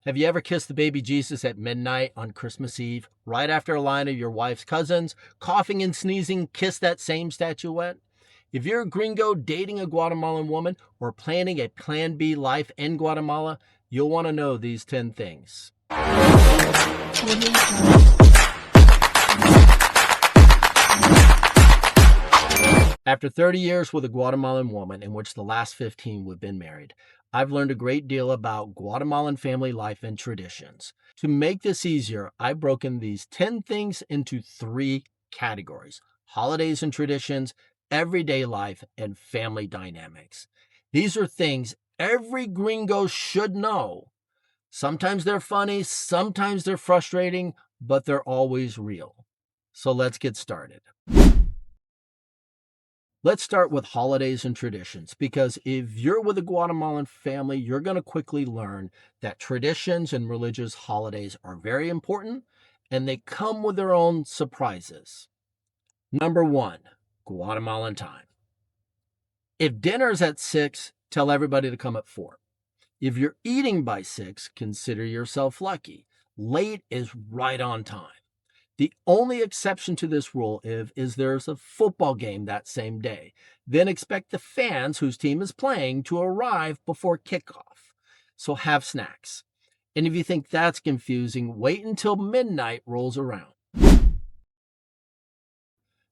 Have you ever kissed the baby Jesus at midnight on Christmas Eve, right after a line of your wife's cousins, coughing and sneezing, kiss that same statuette? If you're a gringo dating a Guatemalan woman or planning a Plan B life in Guatemala, you'll want to know these 10 things. After 30 years with a Guatemalan woman, in which the last 15 we've been married, I've learned a great deal about Guatemalan family life and traditions. To make this easier, I've broken these 10 things into 3 categories: holidays and traditions, everyday life, and family dynamics. These are things every gringo should know. Sometimes they're funny, sometimes they're frustrating, but they're always real. So let's get started. Let's start with holidays and traditions, because if you're with a Guatemalan family, you're going to quickly learn that traditions and religious holidays are very important and they come with their own surprises. Number 1, Guatemalan time. If dinner's at 6, tell everybody to come at 4. If you're eating by 6, consider yourself lucky. Late is right on time. The only exception to this rule is there's a football game that same day. Then expect the fans whose team is playing to arrive before kickoff. So have snacks. And if you think that's confusing, wait until midnight rolls around.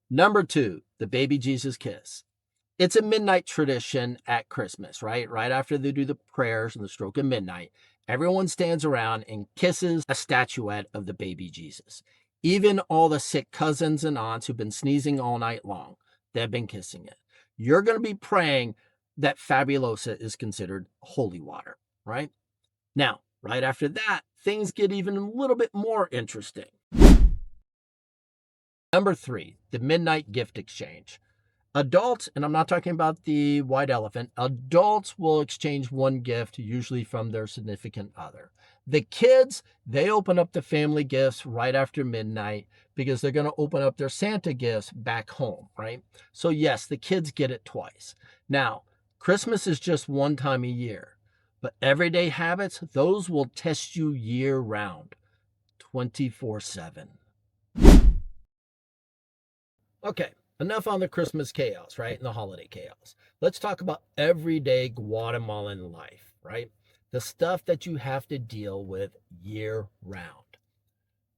Number 2, the baby Jesus kiss. It's a midnight tradition at Christmas, right? Right after they do the prayers and the stroke of midnight, everyone stands around and kisses a statuette of the baby Jesus. Even all the sick cousins and aunts who've been sneezing all night long, they've been kissing it. You're going to be praying that Fabulosa is considered holy water, right? Now, right after that, things get even a little bit more interesting. Number 3, the midnight gift exchange. Adults, and I'm not talking about the white elephant, adults will exchange one gift, usually from their significant other. The kids, they open up the family gifts right after midnight because they're going to open up their Santa gifts back home, right? So yes, the kids get it twice. Now, Christmas is just one time a year, but everyday habits, those will test you year round, 24/7. Okay. Enough on the Christmas chaos, right? And the holiday chaos. Let's talk about everyday Guatemalan life, right? The stuff that you have to deal with year round.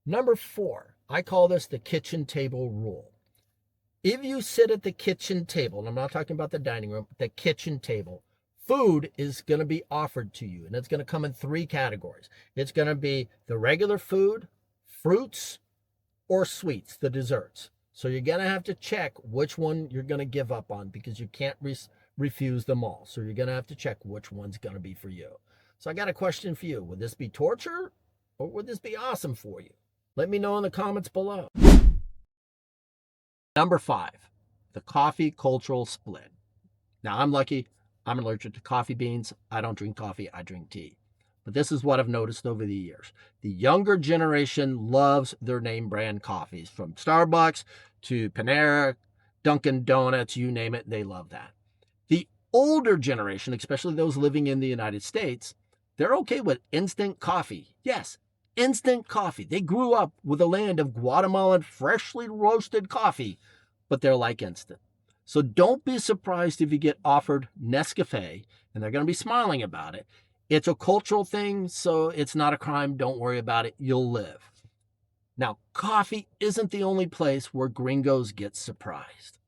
Number 4, I call this the kitchen table rule. If you sit at the kitchen table, and I'm not talking about the dining room, the kitchen table, food is going to be offered to you, and it's going to come in 3 categories. It's going to be the regular food, fruits, or sweets, the desserts. So you're going to have to check which one you're going to give up on because you can't refuse them all. So you're going to have to check which one's going to be for you. So I got a question for you. Would this be torture or would this be awesome for you? Let me know in the comments below. Number 5, the coffee cultural split. Now I'm lucky. I'm allergic to coffee beans. I don't drink coffee. I drink tea. But this is what I've noticed over the years. The younger generation loves their name brand coffees, from Starbucks to Panera, Dunkin' Donuts, you name it, they love that. The older generation, especially those living in the United States, they're okay with instant coffee. Yes, instant coffee. They grew up with a land of Guatemalan freshly roasted coffee, but they're like instant. So don't be surprised if you get offered Nescafe, and they're going to be smiling about it. It's a cultural thing, so it's not a crime. Don't worry about it. You'll live. Now, coffee isn't the only place where gringos get surprised.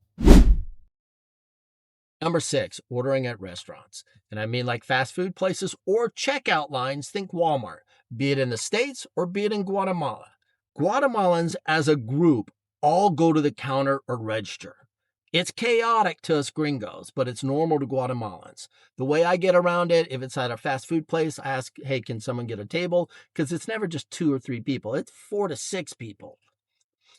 Number 6, ordering at restaurants. And I mean like fast food places or checkout lines, think Walmart, be it in the States or be it in Guatemala. Guatemalans as a group all go to the counter or register. It's chaotic to us gringos, but it's normal to Guatemalans. The way I get around it, if it's at a fast food place, I ask, hey, can someone get a table? Because it's never just 2 or 3 people. It's 4 to 6 people.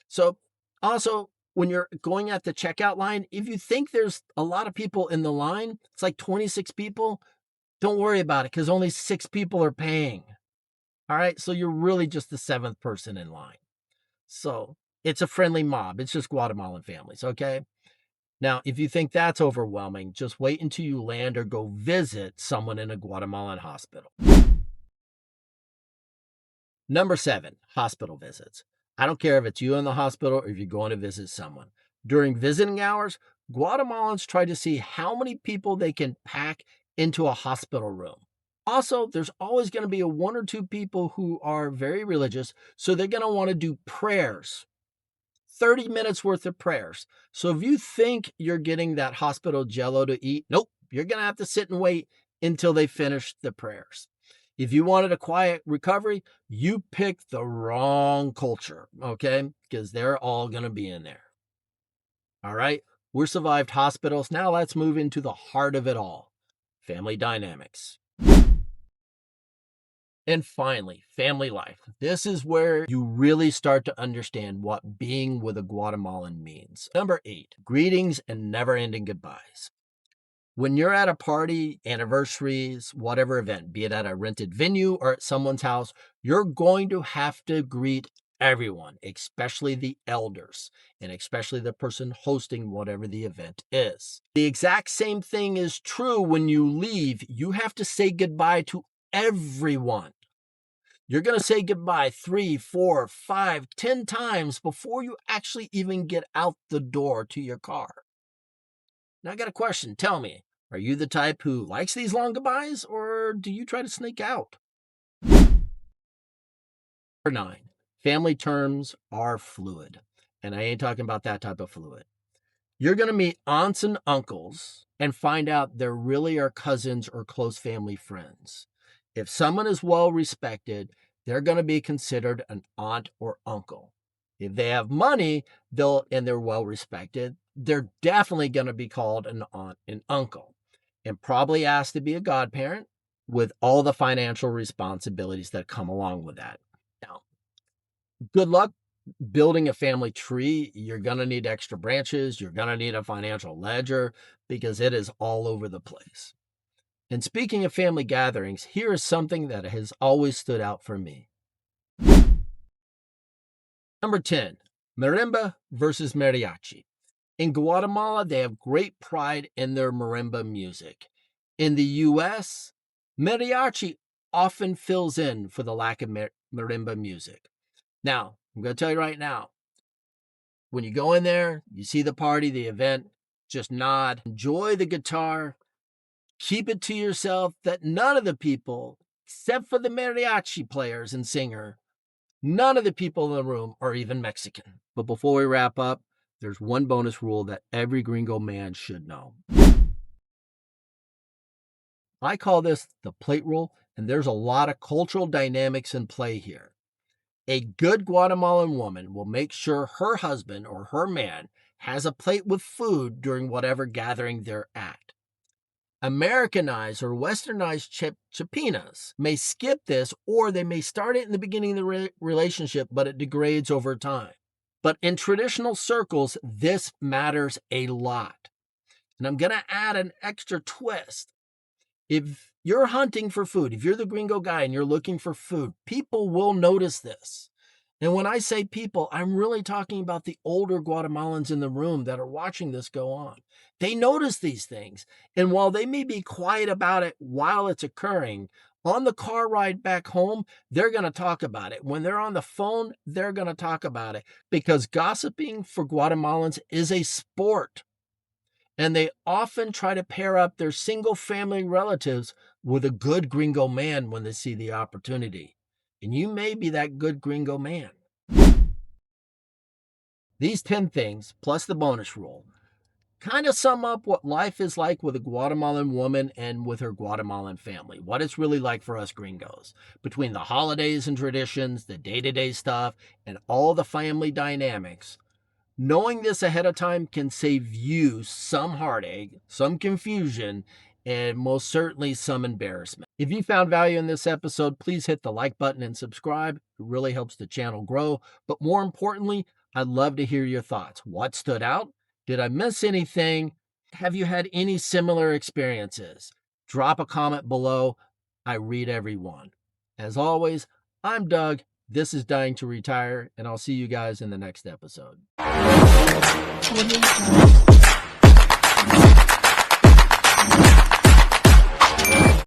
So also, when you're going at the checkout line, if you think there's a lot of people in the line, it's like 26 people, don't worry about it because only 6 people are paying. All right, so you're really just the 7th person in line. So it's a friendly mob. It's just Guatemalan families, okay? Now, if you think that's overwhelming, just wait until you land or go visit someone in a Guatemalan hospital. Number 7, hospital visits. I don't care if it's you in the hospital or if you're going to visit someone. During visiting hours, Guatemalans try to see how many people they can pack into a hospital room. Also, there's always going to be one or two people who are very religious, so they're going to want to do prayers. 30 minutes worth of prayers. So if you think you're getting that hospital jello to eat, nope, you're going to have to sit and wait until they finish the prayers. If you wanted a quiet recovery, you picked the wrong culture, okay? Because they're all going to be in there. All right, we survived hospitals. Now let's move into the heart of it all, family dynamics. And finally, family life. This is where you really start to understand what being with a Guatemalan means. Number 8, greetings and never-ending goodbyes. When you're at a party, anniversaries, whatever event, be it at a rented venue or at someone's house, you're going to have to greet everyone, especially the elders, and especially the person hosting whatever the event is. The exact same thing is true when you leave. You have to say goodbye to everyone. You're going to say goodbye 3, 4, 5, 10 times before you actually even get out the door to your car. Now I got a question. Tell me, are you the type who likes these long goodbyes, or do you try to sneak out? Number 9, family terms are fluid. And I ain't talking about that type of fluid. You're going to meet aunts and uncles and find out they really are cousins or close family friends. If someone is well respected, they're going to be considered an aunt or uncle. If they have money, and they're well respected, they're definitely going to be called an aunt and uncle, and probably asked to be a godparent with all the financial responsibilities that come along with that. Now, good luck building a family tree. You're going to need extra branches. You're going to need a financial ledger because it is all over the place. And speaking of family gatherings, here is something that has always stood out for me. Number 10, Marimba versus Mariachi. In Guatemala, they have great pride in their marimba music. In the U.S., Mariachi often fills in for the lack of marimba music. Now, I'm going to tell you right now, when you go in there, you see the party, the event, just nod, enjoy the guitar, keep it to yourself that none of the people, except for the mariachi players and singer, none of the people in the room are even Mexican. But before we wrap up, there's one bonus rule that every Gringo man should know. I call this the plate rule, and there's a lot of cultural dynamics in play here. A good Guatemalan woman will make sure her husband or her man has a plate with food during whatever gathering they're at. Americanized or westernized Chapinas may skip this, or they may start it in the beginning of the relationship, but it degrades over time. But in traditional circles, this matters a lot. And I'm going to add an extra twist. If you're hunting for food, if you're the Gringo guy and you're looking for food, people will notice this. And when I say people, I'm really talking about the older Guatemalans in the room that are watching this go on. They notice these things. And while they may be quiet about it while it's occurring, on the car ride back home, they're going to talk about it. When they're on the phone, they're going to talk about it. Because gossiping for Guatemalans is a sport. And they often try to pair up their single family relatives with a good Gringo man when they see the opportunity. And you may be that good Gringo man. These 10 things, plus the bonus rule, kind of sum up what life is like with a Guatemalan woman and with her Guatemalan family. What it's really like for us Gringos. Between the holidays and traditions, the day-to-day stuff, and all the family dynamics. Knowing this ahead of time can save you some heartache, some confusion, and most certainly some embarrassment. If you found value in this episode, please hit the like button and subscribe. It really helps the channel grow. But more importantly, I'd love to hear your thoughts. What stood out? Did I miss anything? Have you had any similar experiences? Drop a comment below. I read every one. As always, I'm Doug. This is Dying to Retire, and I'll see you guys in the next episode.